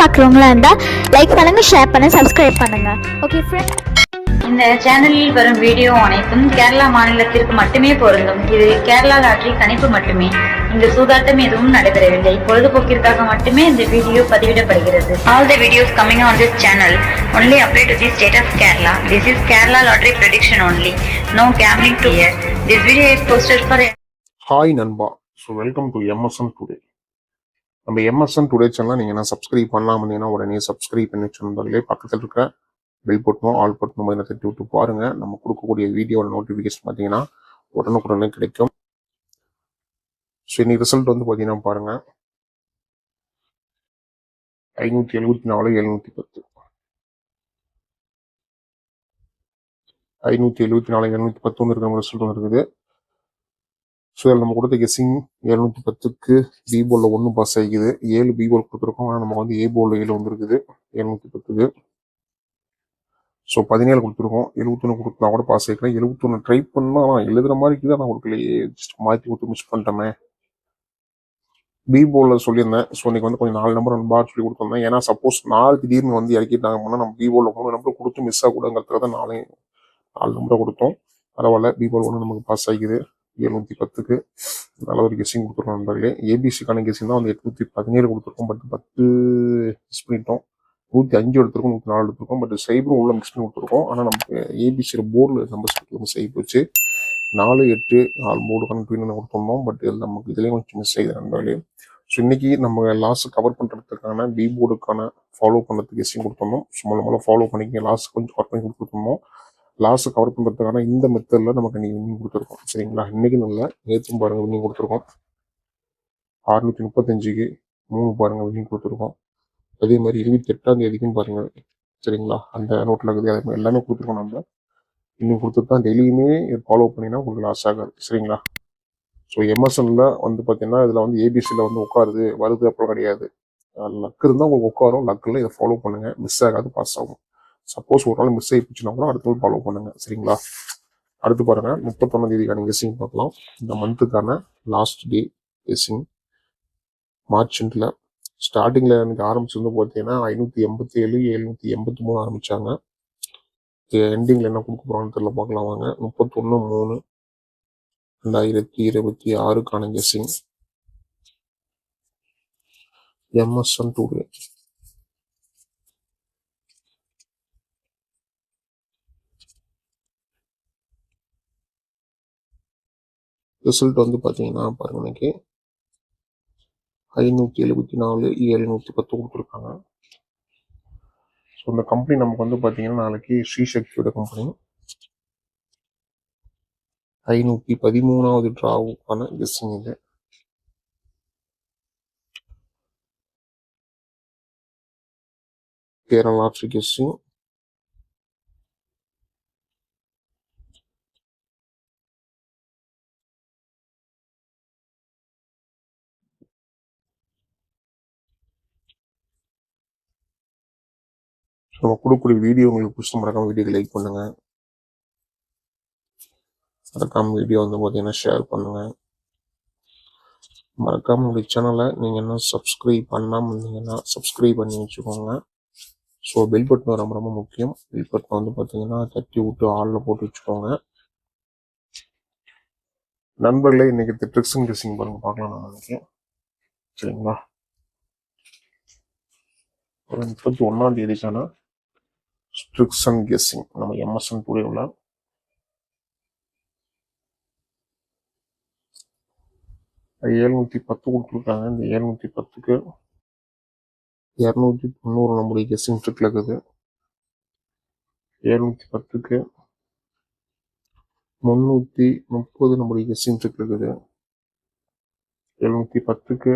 பார்க்குறவங்களா இருந்தால் லைக் பண்ணுங்கள், ஷேர் பண்ணுங்கள், சப்ஸ்கிரைப் பண்ணுங்கள். ஓகே ஃப்ரெண்ட், இந்த சேனலில் வரும் வீடியோ அனைத்தும் கேரளா மாநிலத்திற்கு மட்டுமே பொருந்தும். இது கேரளா லாட்டரி கணிப்பு மட்டுமே. இங்கு சூதாட்டம் எதுவும் நடைபெறவில்லை. பொழுதுபோக்கிற்காக மட்டுமே இந்த video பதிவிடப்படுகிறது. All the videos coming on this channel only apply to the state of Kerala. This is Kerala lottery prediction only. No gambling to here. This video is posted for hi நண்பா. So welcome to MSN today. நம்ம MSN today channel நீங்கள் என்ன subscribe பண்ணலாம் இருந்தீங்கன்னா உடனே subscribe பண்ணி வச்சுருந்தாலே பக்கத்தில் இருக்க பெல் பட்டனும் ஆல் பட்டனும் மாதிரி தட்டி விட்டு பாருங்கள். நம்ம கொடுக்கக்கூடிய வீடியோட நோட்டிஃபிகேஷன் பார்த்தீங்கன்னா உடனுக்குடனே கிடைக்கும். ஸோ இன்னைக்கு ரிசல்ட் வந்து பார்த்தீங்கன்னா பாருங்கள், 574 710 574 710 ஒன்று இருக்கிற ரிசல்ட் ஒன்று இருக்குது. ஸோ இதில் நம்ம கொடுத்த கெஸ்ஸிங் 710க்கு பி போலில் 1 பாஸ் ஆகிக்குது. 7 பி போல் கொடுத்துருக்கோம். ஆனால் நம்ம வந்து ஏ போலில் 7 வந்துருக்குது 710க்கு. ஸோ 17 கொடுத்துருக்கோம். 71 கொடுத்தா கூட பாஸ் ஆகிக்கிறேன். 71 ட்ரை பண்ணால் நான் எழுதுகிற மாதிரி இருக்குது. நான் கொடுக்கலையே, ஜஸ்ட் மாற்றி கொடுத்து மிஸ் பண்ணிட்டோமே. பி போலில் சொல்லியிருந்தேன். ஸோ இன்னைக்கு வந்து கொஞ்சம் 4 நம்பர் 1 பார் சொல்லி கொடுத்துருந்தேன். ஏன்னா சப்போஸ் 4 திடீர்னு வந்து இறக்கிட்டாங்க அப்படின்னா நம்ம பி போலில் 3 நம்பர் கொடுத்து மிஸ் ஆகக்கூடாதுங்கிறதுக்காக தான் 4 நம்பரை கொடுத்தோம். பரவாயில்ல, பி போல் 1 நமக்கு பாஸ் ஆகிக்குது 710க்கு. நல்ல ஒரு கெஸ்ஸிங் கொடுத்துருக்கோம் நண்பர்களே. ஏபிசிக்கான கெஸ்ஸிங் தான் வந்து 817 கொடுத்துருக்கோம். பட் 10 மிஸ் பண்ணிட்டோம். 105 எடுத்திருக்கோம், 104 எடுத்திருக்கோம். பட் சைபரும் உள்ள மிக்ஸ் பண்ணி கொடுத்துருக்கோம். ஆனால் நமக்கு ஏபிசியில் போர்டில் நம்பர்ஸ் மிஸ் ஆகி போச்சு. 4 8 4 போர்டு கணக்கு கொடுத்துருந்தோம். பட் நமக்கு இதுலேயும் கொஞ்சம் மிஸ் ஆகிது நண்பர்களே. ஸோ இன்னைக்கு நம்ம லாஸ் கவர் பண்ணுறதுக்கான பி போர்டுக்கான ஃபாலோ பண்ணுறதுக்கு கெஸ்ஸிங் கொடுத்துருந்தோம். ஸோ மூலம் ஃபாலோ பண்ணிக்க லாஸ் கொஞ்சம் கவர் பண்ணி கொடுத்துருந்தோம். லாஸ் கவர் பண்ணுறதுக்கான இந்த மெத்தடில் நமக்கு இன்னைக்கு வின்னிங் கொடுத்துருக்கோம். சரிங்களா, இன்னைக்கு நல்லா நேற்றும் பாருங்கள் வின்னிங் கொடுத்துருக்கோம். 635க்கு 3 பாருங்கள் வின்னிங் கொடுத்துருக்கோம். அதே மாதிரி 28ஆம் தேதிக்கும் பாருங்கள். சரிங்களா, அந்த நோட்டில் இருக்குது. அதே மாதிரி எல்லாமே கொடுத்துருக்கோம். நம்ம இன்னும் கொடுத்துட்டு தான் டெய்லியுமே ஃபாலோ பண்ணினா உங்களுக்கு லாஸ் ஆகாது. சரிங்களா. ஸோ எம்எஸ்என்ல வந்து பார்த்தீங்கன்னா இதில் வந்து ஏபிசியில் வந்து உட்காருது வருது அப்புறம் கிடையாது. லக் இருந்தால் உங்களுக்கு உட்காரும். லக்கில் இதை ஃபாலோ பண்ணுங்கள், மிஸ் ஆகாது, பாஸ் ஆகும். சப்போஸ் ஒரு நாள் மிஸ் ஆகி போச்சுன்னா கூட அடுத்த ஃபாலோ பண்ணுங்க. சரிங்களா. அடுத்து பாருங்க, 31ஆம் தேதிக்கான கெஸ்ஸிங் பார்க்கலாம். இந்த மந்த்துக்கான லாஸ்ட் டே கெஸ்ஸிங் மார்ச் எண்டில் ஸ்டார்டிங்கில் எனக்கு ஆரம்பிச்சிருந்து பார்த்தீங்கன்னா 587 783 ஆரம்பிச்சாங்க. எண்டிங்கில் என்ன கொடுக்க போகிறான்னு தெரியல, பார்க்கலாம் வாங்க. 31/3/2026க்கான கெஸ்ஸிங் எம்எஸ்என் டுடே. ரிசல்ட் வந்து பார்த்தீங்கன்னா பாருங்க, இன்னைக்கு 574 710 கொடுத்துருக்காங்க. ஸோ இந்த கம்பெனி நமக்கு வந்து பார்த்தீங்கன்னா நாளைக்கு ஸ்ரீசக்தியோட கம்பெனி 513வது டிராவுக்கான கெஸ்ஸிங் இது. Kerala lottery guessing. நம்ம கொடுக்கக்கூடிய வீடியோ உங்களுக்கு பிடிச்ச மறக்காம வீடியோக்கு லைக் பண்ணுங்க. மறக்காம வீடியோ வந்து பார்த்தீங்கன்னா ஷேர் பண்ணுங்க. மறக்காம உங்களுடைய சேனலை நீங்கள் என்ன சப்ஸ்கிரைப் பண்ணாமல் இருந்தீங்கன்னா சப்ஸ்கிரைப் பண்ணி வச்சுக்கோங்க. ஸோ பெல் பட்டன் ரொம்ப ரொம்ப முக்கியம். பெல் பட்டன் வந்து பார்த்தீங்கன்னா தட்டி விட்டு ஆளில் போட்டு வச்சுக்கோங்க. நண்பர்களே, இன்னைக்கு ட்ரிக்ஸ் அண்ட் கெஸ்ஸிங் பாருங்க, பார்க்கலாம் நான் நினைக்கிறேன். சரிங்களா. ஒரு 31ஆம் தேதிக்கான ட்ரிக்ஸ் அண்ட் கெஸ்ஸிங் நம்ம எம்எஸ்என் டுடே உள்ள 710 கொடுத்துருக்காங்க. இந்த 710க்கு 290 நம்முடைய கெஸ்ஸிங் ட்ரிக்ல இருக்குது. 710க்கு 330 நம்முடைய கெஸ்ஸிங் ட்ரிக் இருக்குது. 710க்கு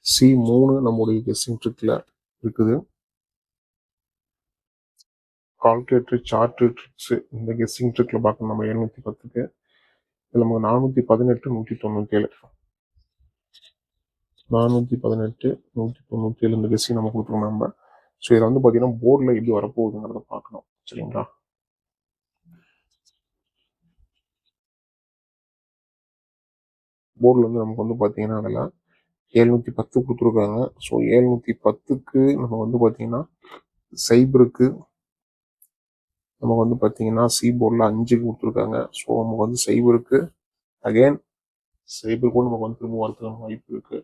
C3 நம்முடைய கெஸ்ஸிங் ட்ரிக்ல இருக்குது. கால்குலேட்டர் சார்ட் ட்ரிக்ஸ் இந்த கெஸ்ஸிங் ட்ரிக்ல பார்க்கணும் நம்ம 710க்கு. இதில் நமக்கு 418 197 418 197 இந்த கெஸ்ஸிங் நம்ம கொடுத்துருவோம் நம்ம. ஸோ இதில் வந்து பார்த்தீங்கன்னா போர்டில் எப்படி வரப்போகுதுங்கிறத பார்க்கணும். சரிங்களா. போர்டில் வந்து நமக்கு வந்து பார்த்தீங்கன்னா அதில் 710 கொடுத்துருக்காங்க. ஸோ 710க்கு நம்ம வந்து பார்த்தீங்கன்னா சைபருக்கு நமக்கு வந்து பார்த்தீங்கன்னா சி போர்டில் 5 கொடுத்துருக்காங்க. ஸோ நமக்கு வந்து சைபருக்கு அகைன் சைபருக்கும் நமக்கு வந்து திரும்ப வரதுக்கான வாய்ப்பு இருக்கு.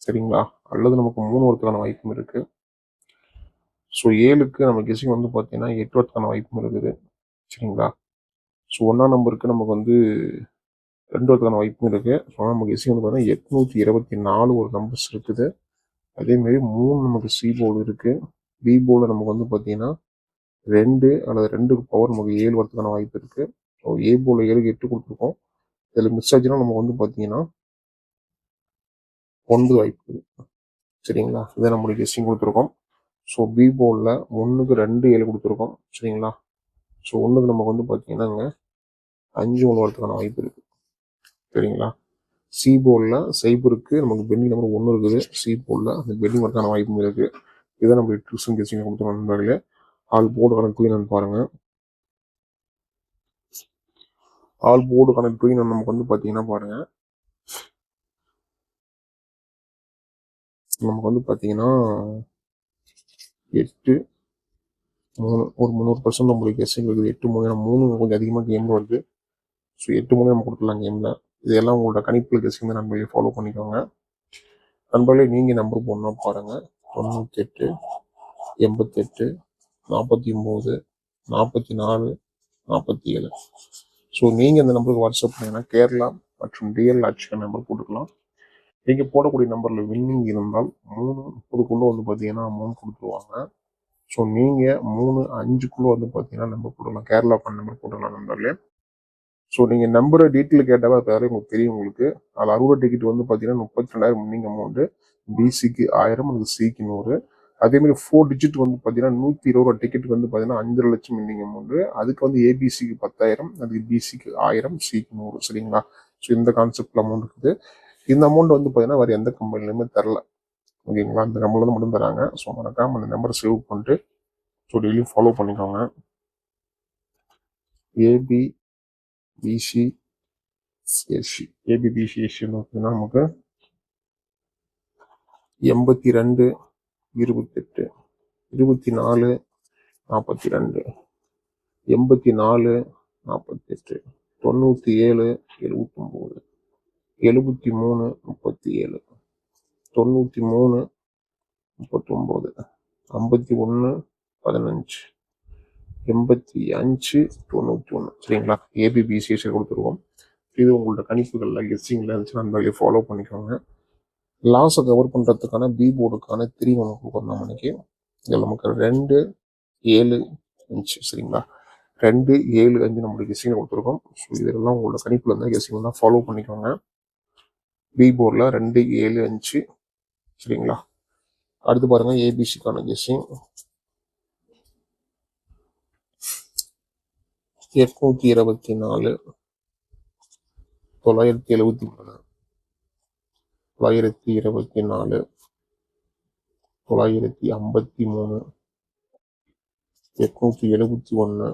சரிங்களா? அல்லது நமக்கு 3 வரதுக்கான வாய்ப்பும் இருக்கு. ஸோ 7க்கு நம்ம கெஸிங் வந்து பார்த்தீங்கன்னா 8 வரதுக்கான வாய்ப்பும் இருக்குது. சரிங்களா? ஸோ 1ஆம் நம்பருக்கு நமக்கு வந்து 2 வரதுக்கான வாய்ப்பும் இருக்கு. ஸோ நம்ம கெஸிங் வந்து பார்த்தீங்கன்னா 824 ஒரு நம்பர்ஸ் இருக்குது. அதேமாரி 3 நமக்கு சி போர்டு இருக்கு. பி போர்டில் நமக்கு வந்து பார்த்தீங்கன்னா 2 அல்லது 2க்கு பவர் நமக்கு 7 வரதுக்கான வாய்ப்பு இருக்கு. ஸோ ஏ போர்டில் 7க்கு 8 கொடுத்துருக்கோம். இதில் மிஸ் ஆச்சுன்னா நமக்கு வந்து பார்த்தீங்கன்னா 9 வாய்ப்பு இருக்கு. சரிங்களா? இதை நம்மளுடைய கெஸ்டிங் கொடுத்துருக்கோம். ஸோ பி போர்டில் 1க்கு 2 7 கொடுத்துருக்கோம். சரிங்களா? ஸோ 1க்கு நமக்கு வந்து பார்த்தீங்கன்னாங்க 5 1 வரதுக்கான வாய்ப்பு இருக்கு. சரிங்களா? சி போர்டில் சைபருக்கு நமக்கு பெண்டிங் நம்பர் 1 இருக்குது. சி போர்டில் அந்த பெண்டிங் வரதுக்கான வாய்ப்பும் இருக்கு. இதை நம்மளுடைய ட்ரிக்ஸும் கெஸ்டிங் கொடுத்துருக்கோம் நண்பர்களே. ஆல் போர்டு கணக்கு என்னன்னு பாருங்க. ஆல் போர்டு கனெக்ட் நமக்கு வந்து பார்த்தீங்கன்னா பாருங்க, நமக்கு வந்து பார்த்தீங்கன்னா 8 3 ஒரு 300% நம்மளுக்கு கெஸ்டிங் இருக்குது. 8 3 ஏன்னா 3 கொஞ்சம் அதிகமாக கேம் வருது. ஸோ 8 3 நம்ம கொடுத்துடலாம் கேமில். இதெல்லாம் உங்களோட கணிப்பில் கெஸ்டிங் தான் நண்பர்களே ஃபாலோ பண்ணிக்கோங்க. நண்பர்களே நீங்கள் நம்பர் போடணும் பாருங்க. 98 88 49 44 47. ஸோ நீங்கள் இந்த நம்பருக்கு வாட்ஸ்அப் பண்ணீங்கன்னா கேரளா மற்றும் டிஎல் ஆட்சிக்கான நம்பர் போட்டுக்கலாம். நீங்கள் போடக்கூடிய நம்பரில் வின்னிங் இருந்தால் 3:30 வந்து பார்த்தீங்கன்னா அமௌண்ட் கொடுத்துருவாங்க. ஸோ நீங்கள் 3:05 வந்து பார்த்தீங்கன்னா நம்பர் போடலாம். கேரளா பண்ண நம்பர் போட்டுக்கலாம் நம்பர்ல. ஸோ நீங்கள் நம்பரை டீட்டெயில் கேட்டாவே அது உங்களுக்கு தெரியும். உங்களுக்கு அதில் 60 டிக்கெட் வந்து பார்த்தீங்கன்னா 32,000 வின்னிங் அமௌண்ட்டு. பிசிக்கு 1000, அதுக்கு சிக்கு 100. அதேமாதிரி 4 டிஜிட் வந்து பார்த்தீங்கன்னா 120 டிக்கெட் வந்து பார்த்தீங்கன்னா 5 லட்சம் வின்னிங் அமௌண்ட்டு. அதுக்கு வந்து ஏபிசிக்கு 10,000, அதுக்கு பிசிக்கு 1000, சிக்கு 100. சரிங்களா? ஸோ இந்த கான்செப்டில் அமௌண்ட் இருக்குது. இந்த அமௌண்ட் வந்து பார்த்தீங்கன்னா வேறு எந்த கம்பெனிலுமே தரல. ஓகேங்களா? இந்த கம்பெனியில் தான் மட்டும் தராங்க. ஸோ மறக்காம அந்த நம்பரை சேவ் பண்ணிட்டு ஸோ டெய்லியும் ஃபாலோ பண்ணிக்கோங்க. ஏபிபிசிஎஸ்சி பார்த்தீங்கன்னா நமக்கு 82 28 24 42 84 48 97 79 73 37 93 39 51 15 85 91. சரிங்களா? ஏபிபிசிஎஸ்சி கொடுத்துருவோம். இது உங்களோட கணிப்புகள்ல கெஸ்டிங்ல இருந்துச்சு நண்பர்களே ஃபாலோ பண்ணிக்கோங்க. லாஸை கவர் பண்ணுறதுக்கான பி போர்டுக்கான 3 நமக்கு கொடுக்குறோம் மணிக்கு. இதில் நமக்கு 2 7 5. சரிங்களா? 2 7 5 நம்மளுக்கு கெஸ்டிங் கொடுத்துருக்கோம். ஸோ இதெல்லாம் உங்களோட கணிப்பில் இருந்தால் கெஸ்டிங் தான் ஃபாலோ பண்ணிக்கோங்க. பி போர்டில் 2 7 5. சரிங்களா? அடுத்து பாருங்க ஏபிசிக்கான கெஸ்டிங் 824 973 924 953 871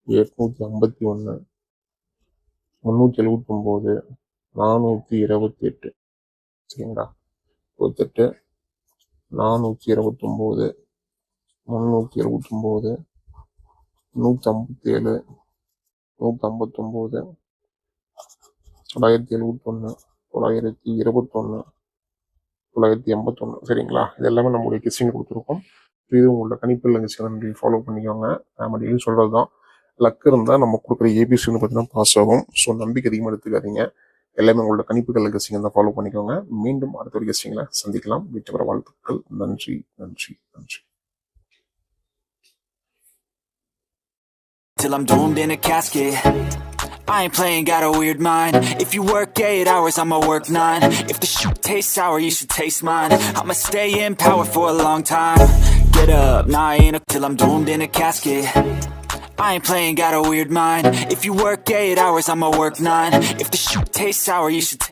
851 379 428. சரிங்களா? 28 429 379 157 159 971 921 981. சரிங்களா? இது எல்லாமே நம்மளுடைய கெஸ்டிங் கொடுத்துருக்கோம். இது உங்களோட கணிப்பில் கெஸ்டிங் ஃபாலோ பண்ணிக்கோங்க. நம்ம டெய்லி சொல்றது தான். லக் இருந்தால் நம்ம கொடுக்குற ஏபிசி வந்து பார்த்தீங்கன்னா பாஸ் ஆகும். ஸோ நம்பிக்கை அதிகமாக எடுத்துக்காதீங்க. எல்லாமே உங்களோட கணிப்புகள் கெஸ்டிங் தான் ஃபாலோ பண்ணிக்கோங்க. மீண்டும் அடுத்த ஒரு கெஸ்டிங்கில் சந்திக்கலாம். வீட்டு வர வாழ்த்துக்கள். நன்றி நன்றி நன்றி. Till I'm doomed in a casket. I ain't playing, got a weird mind. If you work 8 hours, I'ma work 9. If the shoot tastes sour, you should taste mine. I'ma stay in power for a long time. Get up, nah I ain't till I'm doomed in a casket. I ain't playing, got a weird mind. If you work 8 hours, I'ma work 9. If the shoot tastes sour, you should